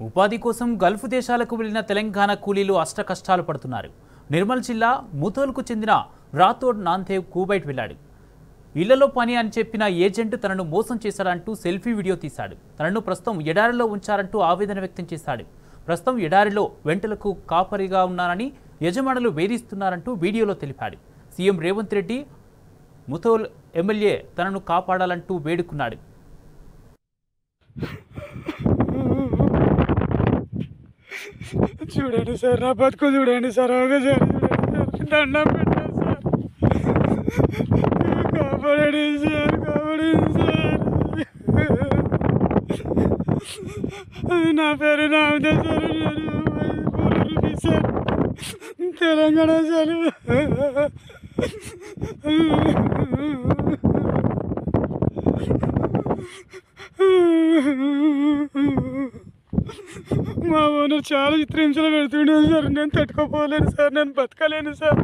ఉపాధి కోసం గల్ఫ్ దేశాలకు వెళ్లిన తెలంగాణ కూలీలు అష్టకష్టాలు పడుతున్నారు. నిర్మల్ జిల్లా ముథోల్కు చెందిన రాథోడ్ నాందేవ్ కువైట్ వెళ్లాడు. ఇళ్లలో పని అని చెప్పిన ఏజెంట్ తనను మోసం చేశాడంటూ సెల్ఫీ వీడియో తీశాడు. తనను ప్రస్తుతం ఎడారిలో ఉంచారంటూ ఆవేదన వ్యక్తం చేశాడు. ప్రస్తుతం ఎడారిలో వెంటలకు కాపరిగా ఉన్నారని యజమానులు వేధిస్తున్నారంటూ వీడియోలో తెలిపాడు. సీఎం రేవంత్ రెడ్డి ముథోల్ ఎమ్మెల్యే తనను కాపాడాలంటూ వేడుకున్నాడు. చూడండి సార్, నా బతుకు చూడండి సార్, ఒకసారి చూడండి సార్, దండం పెట్టండి సార్, కాపాడండి సార్, కాపాడండి సార్. నా పేరు నామదే సార్, నేను సార్ తెలంగాణ సార్. మా ఓనర్ చాలా చిత్రహింసలు పెడుతుండే సార్. నేను తట్టుకోపోలేను సార్, నేను బతకలేను సార్.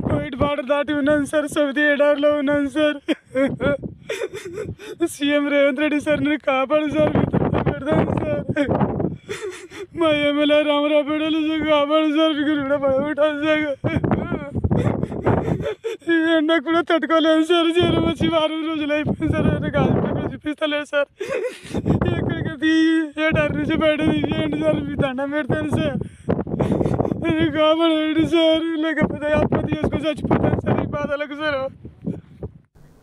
కోవిడ్ బార్డర్ దాటి ఉన్నాను సార్, సౌదీ ఎడారిలో ఉన్నాను sir. CM Revanth Reddy sir నేను కాపాడు సార్, పెడతాను సార్. మా ఎమ్మెల్యే రామరావు పెడలు సార్ కాపాడు సార్, మీకు కూడా పడబెట్టాను సార్. ఈ ఎండ కూడా తట్టుకోలేదు సార్, జ్వరం వచ్చి 4 రోజులు అయిపోయింది సార్. నాకు హాస్పిటల్ చూపిస్తలేదు సార్. ఎక్కడికి ఎడారి నుంచి బయట తీసేయండి సార్, మీ దండం పెడతాను సార్. కాపాడండి సార్, లేకపోతే ఆత్మహత్య చేసుకొని చచ్చిపోతాను సార్ ఈ బాధలకు సార్.